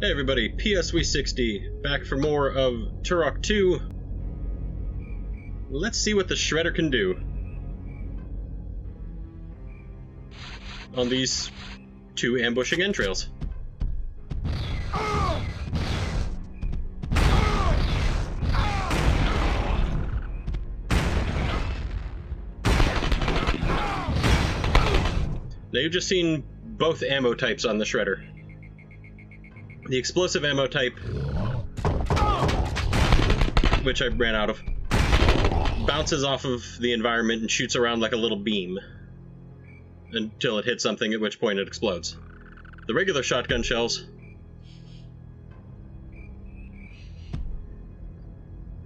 Hey everybody, PSW60, back for more of Turok 2. Let's see what the Shredder can do on these two ambushing entrails. Now you've just seen both ammo types on the Shredder. The explosive ammo type, which I ran out of, bounces off of the environment and shoots around like a little beam until it hits something, at which point it explodes. The regular shotgun shells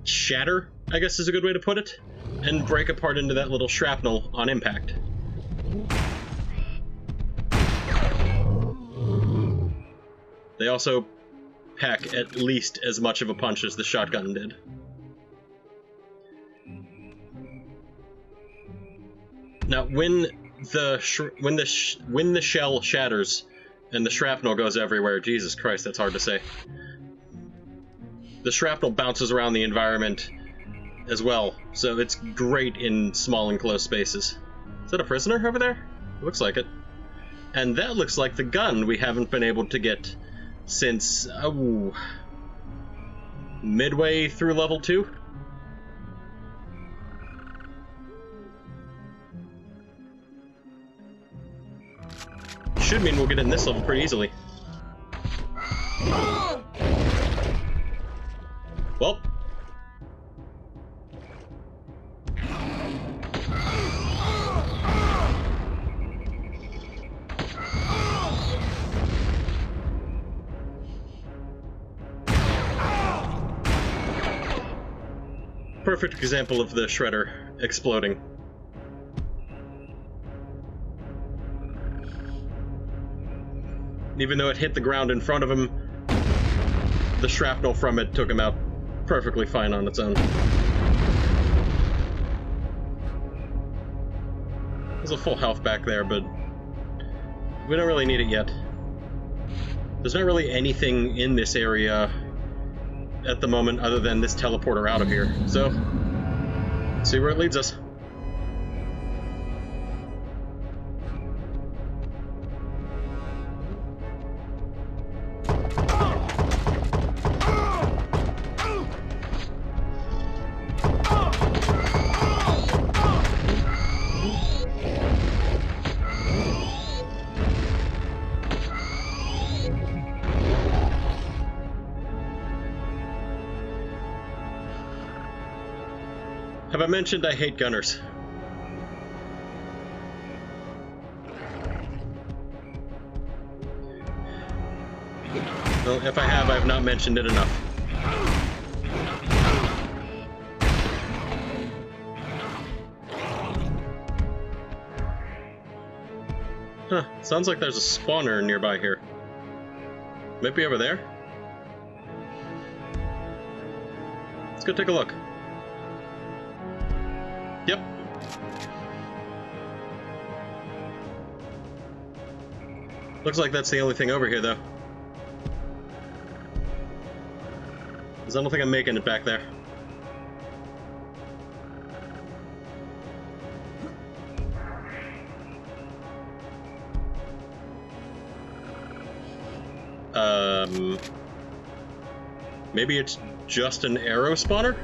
shatter, I guess is a good way to put it, and break apart into that little shrapnel on impact. They also pack at least as much of a punch as the shotgun did. Now, when the shell shatters and the shrapnel goes everywhere, Jesus Christ, that's hard to say. The shrapnel bounces around the environment as well, so it's great in small and close spaces. Is that a prisoner over there? Looks like it. And that looks like the gun we haven't been able to get since, midway through level 2? Should mean we'll get in this level pretty easily. Well. Perfect example of the Shredder exploding. Even though it hit the ground in front of him, the shrapnel from it took him out perfectly fine on its own. There's a full health back there, but we don't really need it yet. There's not really anything in this area at the moment other than this teleporter out of here, so let's see where it leads us. Have I mentioned I hate gunners? Well, if I have, I've not mentioned it enough. Huh, sounds like there's a spawner nearby here. Maybe over there? Let's go take a look. Yep. Looks like that's the only thing over here, though. Because I don't think I'm making it back there. Maybe it's just an arrow spawner?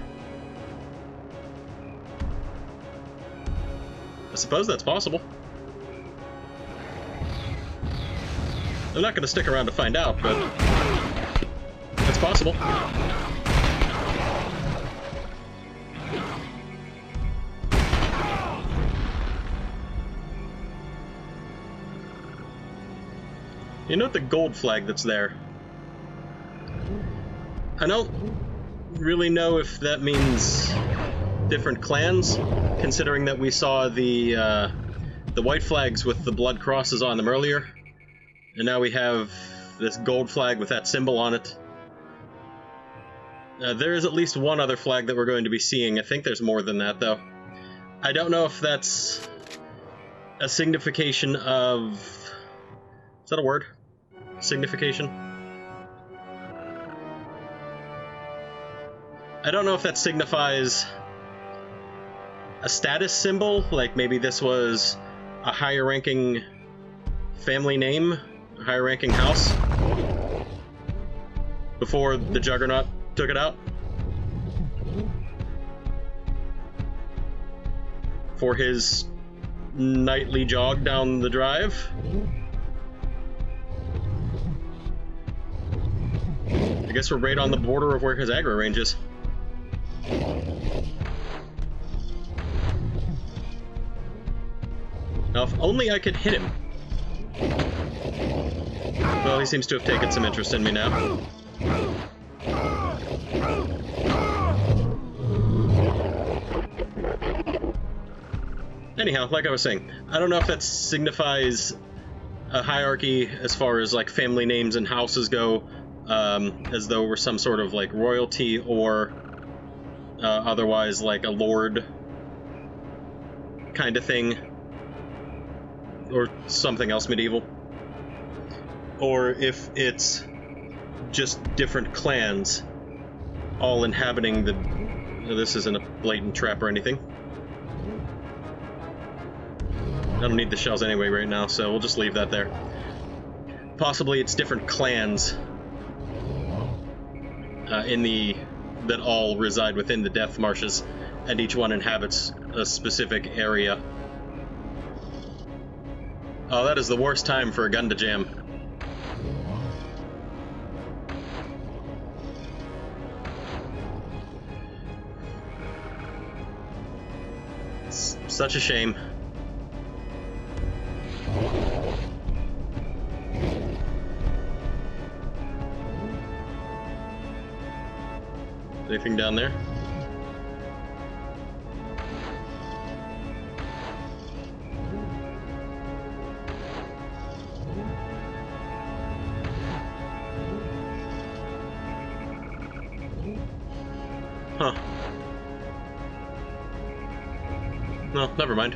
I suppose that's possible. I'm not going to stick around to find out, but it's possible. You note the gold flag that's there. I don't really know if that means different clans, considering that we saw the white flags with the blood crosses on them earlier, and now we have this gold flag with that symbol on it. There is at least one other flag that we're going to be seeing. I think there's more than that, though. I don't know if that's a signification of... Is that a word? Signification? I don't know if that signifies a status symbol, like maybe this was a higher ranking family name, a higher ranking house, before the Juggernaut took it out. For his nightly jog down the drive. I guess we're right on the border of where his aggro range is. Now, if only I could hit him. Well, he seems to have taken some interest in me now. Anyhow, like I was saying, I don't know if that signifies a hierarchy as far as like family names and houses go, as though we're some sort of like royalty, or otherwise like a lord kind of thing, or something else medieval, or if it's just different clans all inhabiting the... This isn't a blatant trap or anything. I don't need the shells anyway right now, so we'll just leave that there. Possibly it's different clans that all reside within the Death Marshes, and each one inhabits a specific area. Oh, that is the worst time for a gun to jam. It's such a shame. Anything down there? Huh. No, never mind.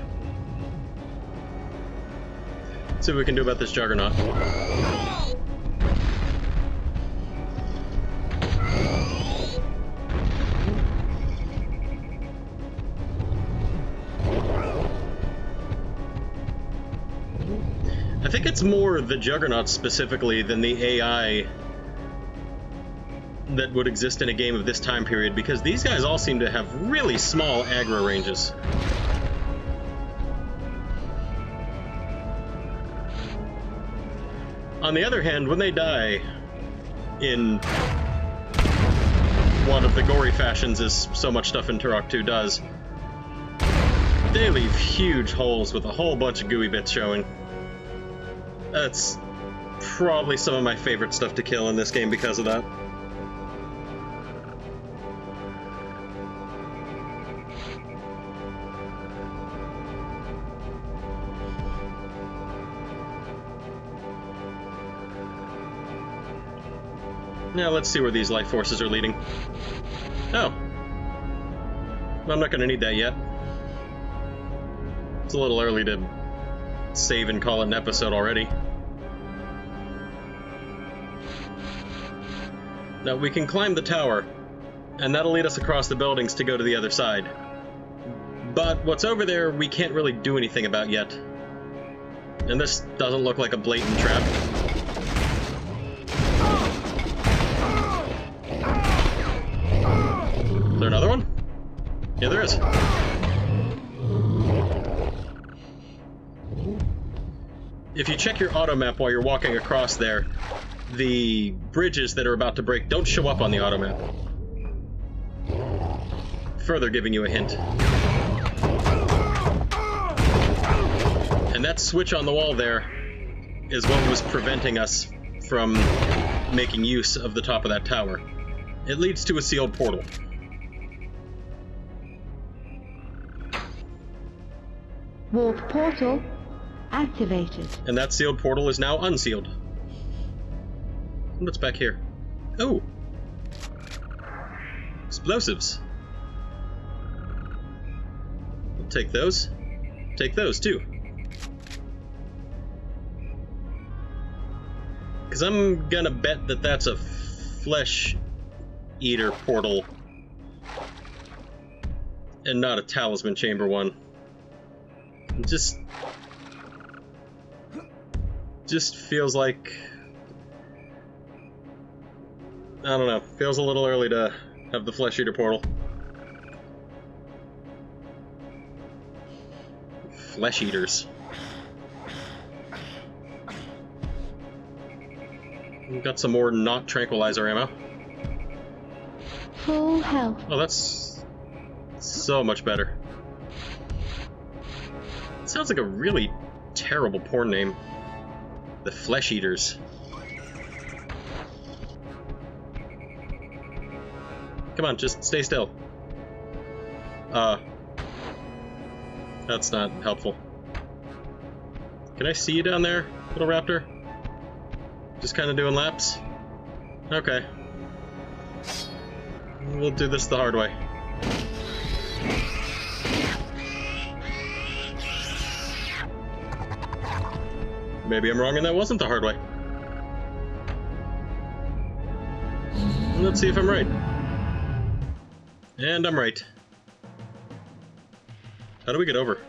Let's see what we can do about this Juggernaut. I think it's more the Juggernaut specifically than the AI that would exist in a game of this time period, because these guys all seem to have really small aggro ranges. On the other hand, when they die in one of the gory fashions, as so much stuff in Turok 2 does, they leave huge holes with a whole bunch of gooey bits showing. That's probably some of my favorite stuff to kill in this game because of that. Now let's see where these life forces are leading. Oh. Well, I'm not going to need that yet. It's a little early to save and call it an episode already. Now we can climb the tower, and that'll lead us across the buildings to go to the other side. But what's over there we can't really do anything about yet. And this doesn't look like a blatant trap. Is there another one? Yeah, there is. If you check your auto map while you're walking across there, the bridges that are about to break don't show up on the auto map. Further giving you a hint. And that switch on the wall there is what was preventing us from making use of the top of that tower. It leads to a sealed portal. Warp portal activated. And that sealed portal is now unsealed. What's back here? Oh! Explosives. We'll take those. Take those, too. Because I'm gonna bet that that's a flesh eater portal and not a talisman chamber one. It just feels like, I don't know, feels a little early to have the flesh eater portal. Flesh eaters. We've got some more not tranquilizer ammo. Full health. Oh, that's so much better. It sounds like a really terrible porn name. The Flesh Eaters. Come on, just stay still. That's not helpful. Can I see you down there, little raptor? Just kind of doing laps? Okay. We'll do this the hard way. Maybe I'm wrong and that wasn't the hard way. Let's see if I'm right. And I'm right. How do we get over?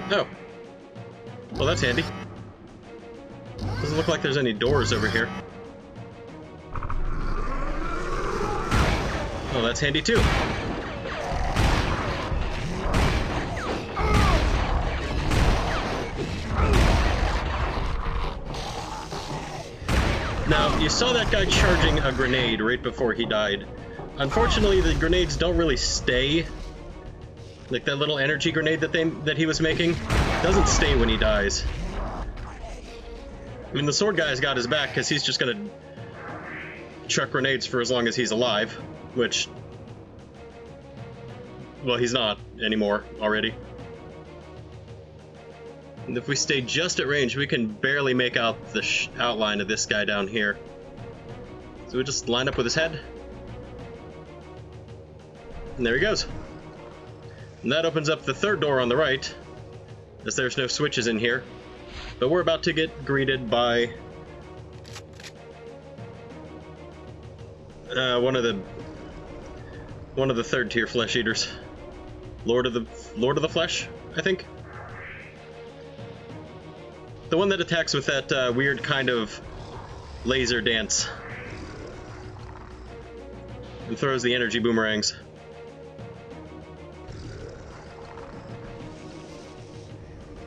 Oh. Well, that's handy. Doesn't look like there's any doors over here. Oh, that's handy too. Now, you saw that guy charging a grenade right before he died. Unfortunately, the grenades don't really stay. Like that little energy grenade that he was making doesn't stay when he dies. I mean, the sword guy's got his back because he's just gonna chuck grenades for as long as he's alive, which, well, he's not anymore already. And if we stay just at range, we can barely make out the outline of this guy down here. So we just line up with his head. And there he goes. And that opens up the third door on the right, as there's no switches in here. But we're about to get greeted by one of the third tier flesh eaters. Lord of the Flesh, I think. The one that attacks with that weird kind of laser dance and throws the energy boomerangs.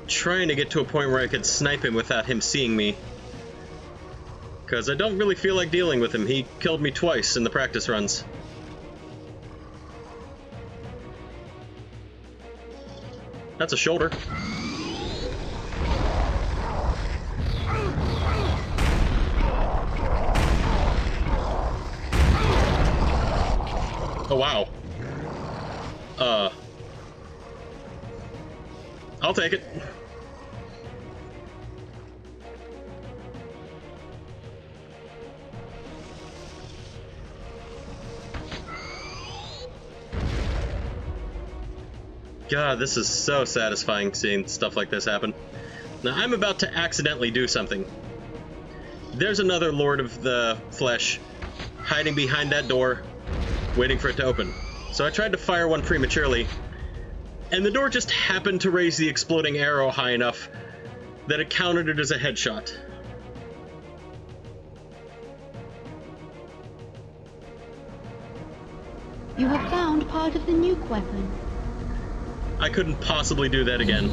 Trying to get to a point where I could snipe him without him seeing me, because I don't really feel like dealing with him. He killed me twice in the practice runs. That's a shoulder. Oh wow. I'll take it. God, this is so satisfying seeing stuff like this happen. Now, I'm about to accidentally do something. There's another Lord of the Flesh hiding behind that door, waiting for it to open. So I tried to fire one prematurely, and the door just happened to raise the exploding arrow high enough that it counted it as a headshot. You have found part of the nuke weapon. I couldn't possibly do that again.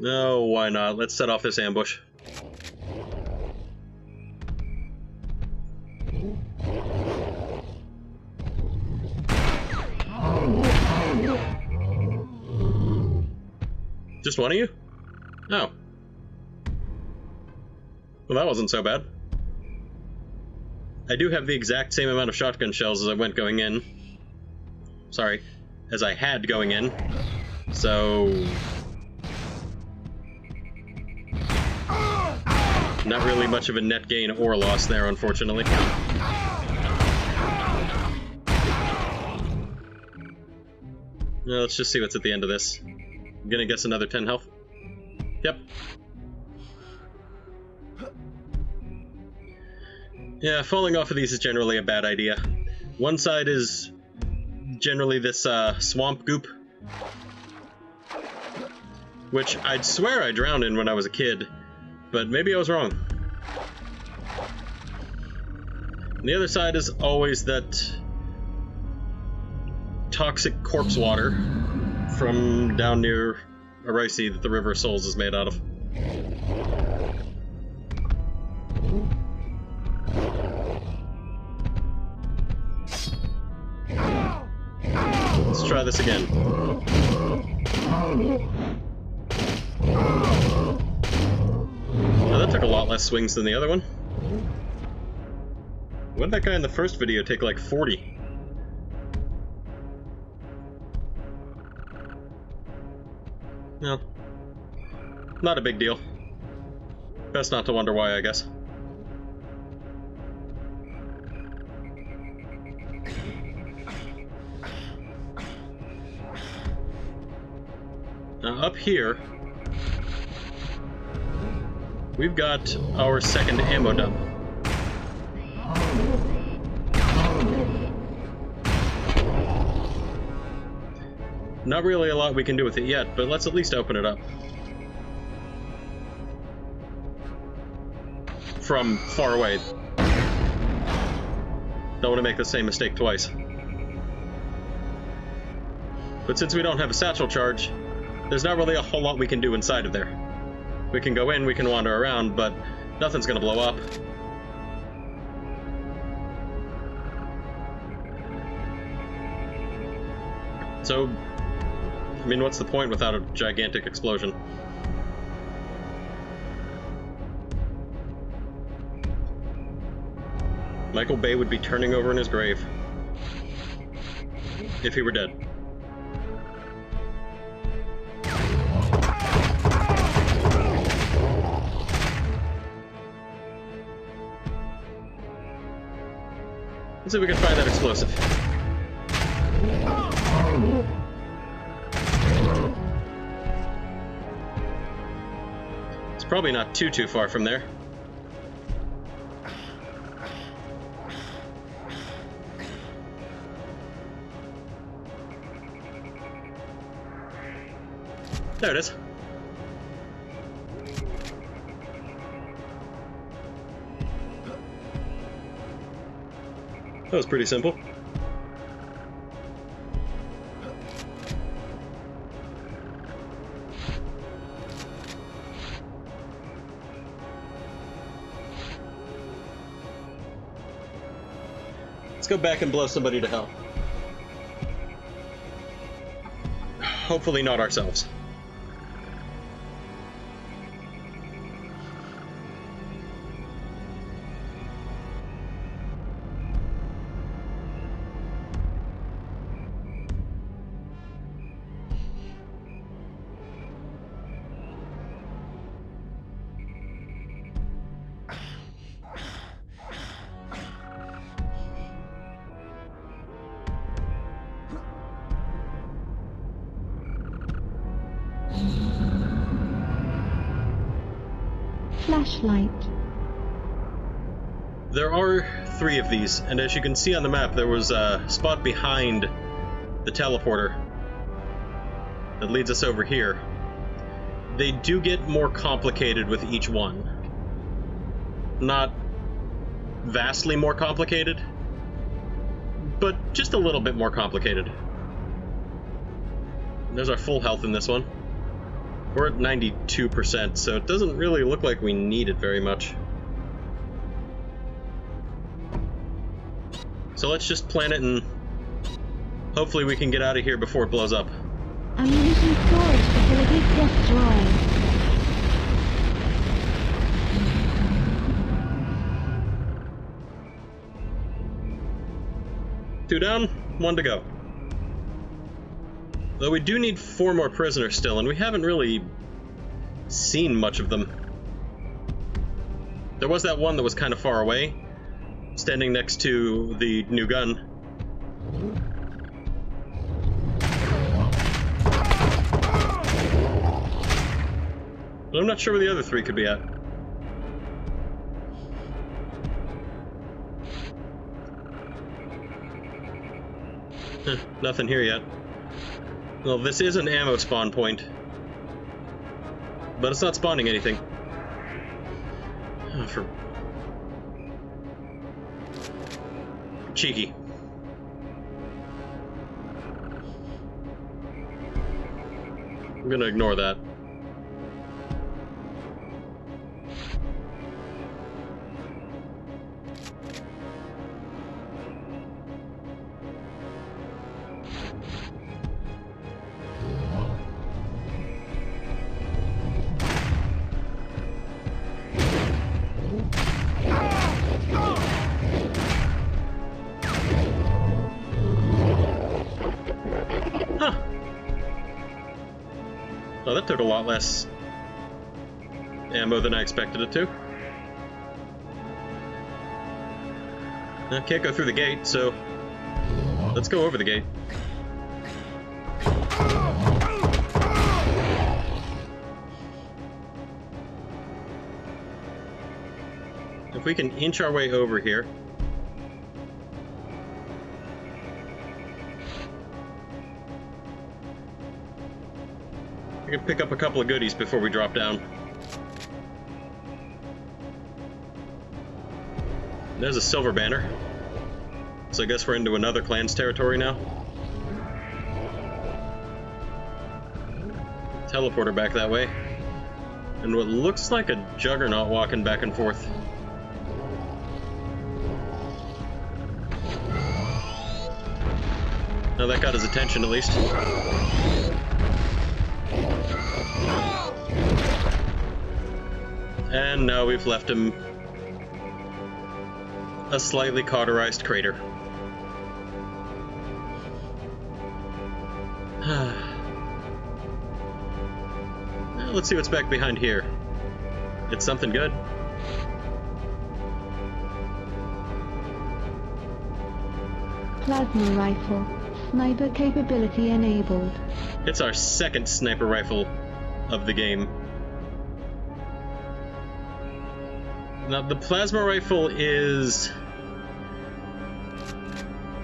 No, why not? Let's set off this ambush. Just one of you? Oh. Well, that wasn't so bad. I do have the exact same amount of shotgun shells as I went going in. Sorry, as I had going in. So... not really much of a net gain or loss there, unfortunately. Now, let's just see what's at the end of this. I'm gonna guess another 10 health. Yep. Yeah, falling off of these is generally a bad idea. One side is generally this swamp goop, which I'd swear I drowned in when I was a kid, but maybe I was wrong. And the other side is always that toxic corpse water from down near Arisi that the River of Souls is made out of. Let's try this again. Now that took a lot less swings than the other one. What did that guy in the first video take like 40? No. Not a big deal. Best not to wonder why, I guess. Now up here, we've got our second ammo dump. Not really a lot we can do with it yet, but let's at least open it up. From far away. Don't want to make the same mistake twice. But since we don't have a satchel charge, there's not really a whole lot we can do inside of there. We can go in, we can wander around, but nothing's gonna blow up. So, I mean, what's the point without a gigantic explosion? Michael Bay would be turning over in his grave. If he were dead. Let's see if we can find that explosive. It's probably not too far from there. There it is. That was pretty simple. Let's go back and blow somebody to hell. Hopefully not ourselves. Flashlight. There are 3 of these, and as you can see on the map, there was a spot behind the teleporter that leads us over here. They do get more complicated with each one. Not vastly more complicated, but just a little bit more complicated. There's our full health in this one. We're at 92%, so it doesn't really look like we need it very much. So let's just plant it and hopefully we can get out of here before it blows up. Ammunition storage facility destroyed. Two down, 1 to go. Though we do need 4 more prisoners still, and we haven't really seen much of them. There was that one that was kind of far away, standing next to the new gun. But I'm not sure where the other 3 could be at. Nothing here yet. Well, this is an ammo spawn point, but it's not spawning anything. Oh, cheeky. I'm gonna ignore that. Oh, that took a lot less ammo than I expected it to. I can't go through the gate, so let's go over the gate. If we can inch our way over here. I can pick up a couple of goodies before we drop down. There's a silver banner. So I guess we're into another clan's territory now. Teleporter back that way. And what looks like a juggernaut walking back and forth. Now that got his attention at least. And now we've left him a slightly cauterized crater. Well, let's see what's back behind here. It's something good. Plasma rifle. Sniper capability enabled. It's our second sniper rifle of the game. Now, the plasma rifle is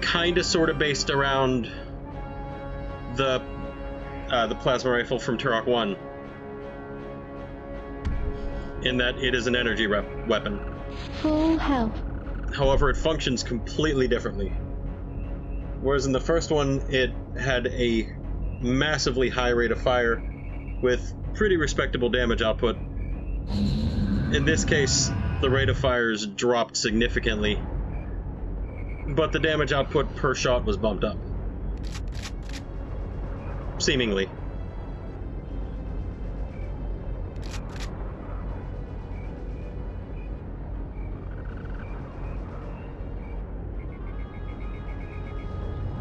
kinda sorta based around the plasma rifle from Turok 1, in that it is an energy weapon. Full health. However, it functions completely differently. Whereas in the first one, it had a massively high rate of fire with pretty respectable damage output. In this case, the rate of fires dropped significantly, but the damage output per shot was bumped up. Seemingly.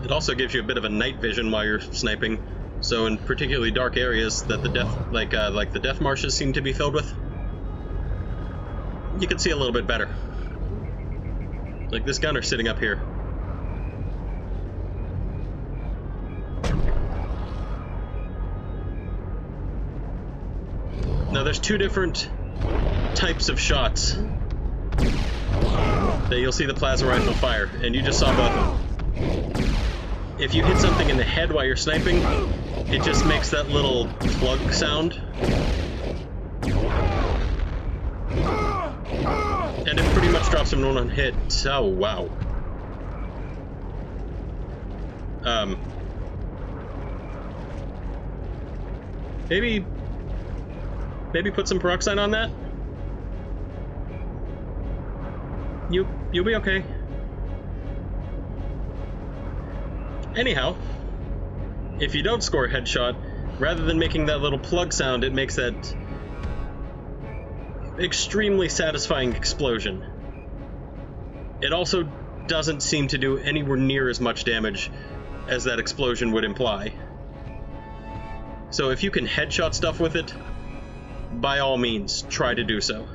It also gives you a bit of a night vision while you're sniping, so in particularly dark areas that the the death marshes seem to be filled with, you can see a little bit better. Like this gunner sitting up here. Now there's 2 different types of shots that you'll see the plasma rifle fire, and you just saw both of them. If you hit something in the head while you're sniping, it just makes that little plug sound. And it pretty much drops him in one hit. Oh, wow. Maybe put some peroxide on that? You'll be okay. Anyhow, if you don't score a headshot, rather than making that little plug sound, it makes that extremely satisfying explosion. It also doesn't seem to do anywhere near as much damage as that explosion would imply. So if you can headshot stuff with it, by all means, try to do so.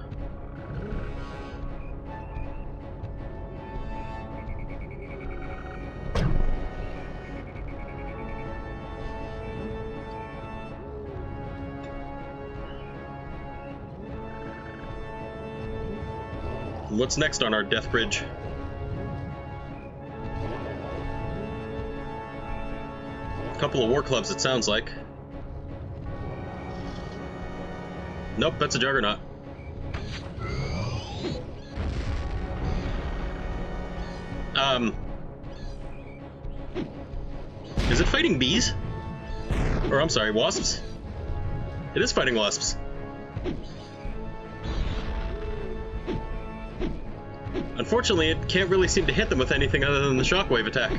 What's next on our death bridge? A couple of war clubs, it sounds like. Nope, that's a juggernaut. Is it fighting bees? Or, I'm sorry, wasps? It is fighting wasps. Unfortunately, it can't really seem to hit them with anything other than the shockwave attack.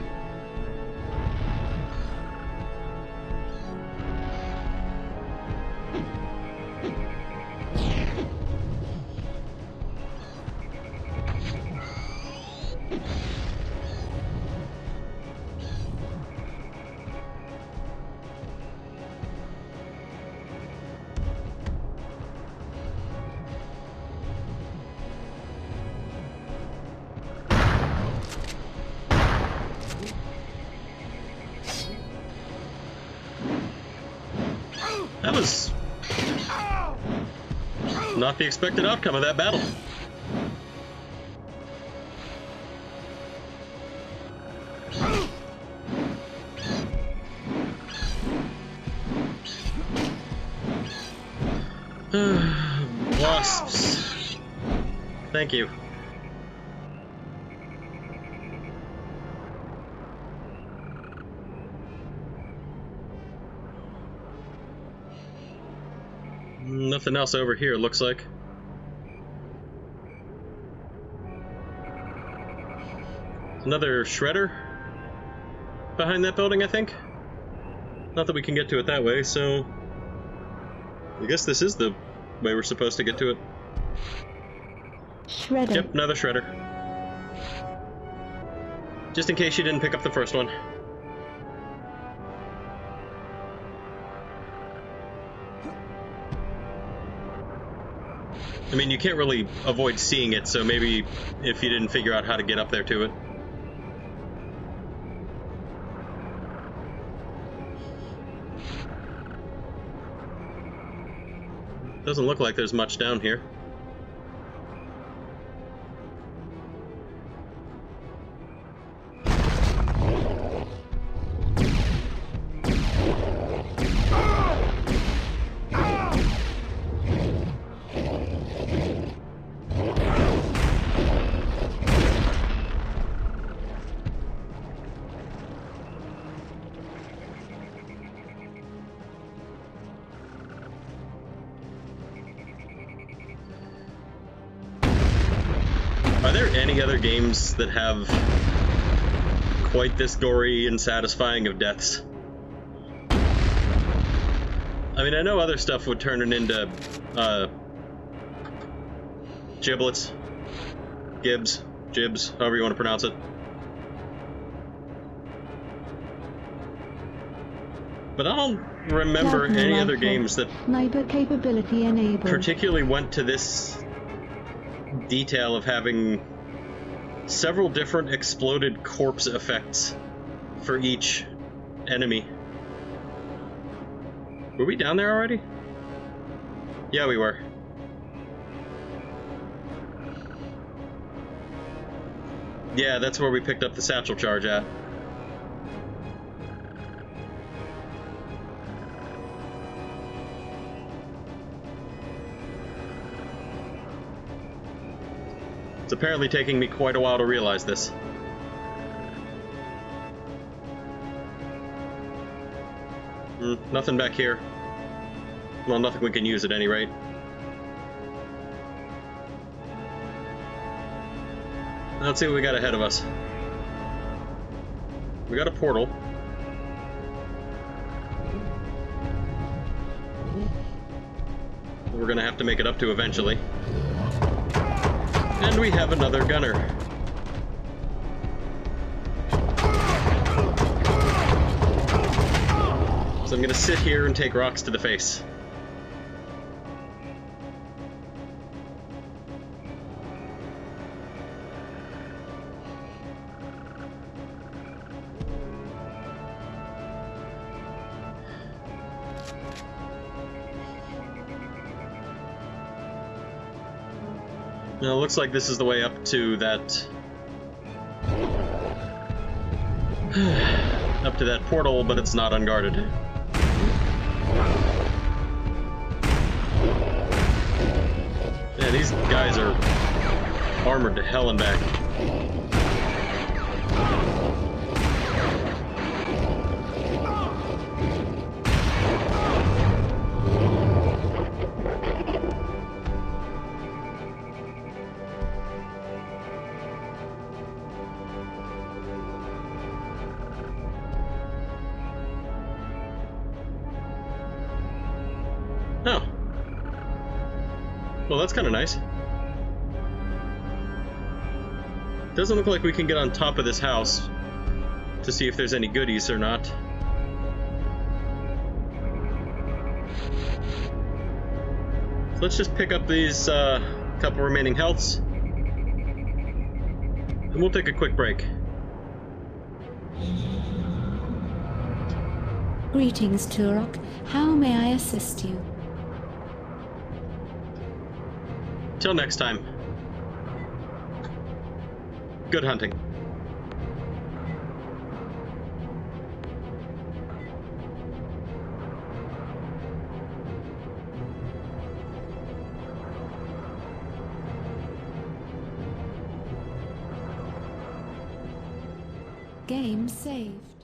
That was not the expected outcome of that battle. Wasps. Thank you. Nothing else over here, looks like. Another shredder behind that building, I think. Not that we can get to it that way, so I guess this is the way we're supposed to get to it. Shredder. Yep, another shredder. Just in case you didn't pick up the first one. I mean, you can't really avoid seeing it, so maybe if you didn't figure out how to get up there to it. Doesn't look like there's much down here. Are there any other games that have quite this gory and satisfying of deaths? I mean, I know other stuff would turn it into, giblets, jibs, however you want to pronounce it. But I don't remember any other games that Sniper capability enabled. particularly went to this detail of having several different exploded corpse effects for each enemy. Were we down there already? Yeah, we were. Yeah, that's where we picked up the satchel charge at. It's apparently taking me quite a while to realize this. Nothing back here. Well, nothing we can use at any rate. Let's see what we got ahead of us. We got a portal. We're gonna have to make it up to eventually. And we have another gunner. So I'm gonna sit here and take rocks to the face. Now, it looks like this is the way up to that... up to that portal, but it's not unguarded. Yeah, these guys are armored to hell and back. Oh. Well, that's kind of nice. Doesn't look like we can get on top of this house to see if there's any goodies or not. So let's just pick up these couple remaining healths, and we'll take a quick break. Greetings, Turok. How may I assist you? Till next time. Good hunting. Game saved.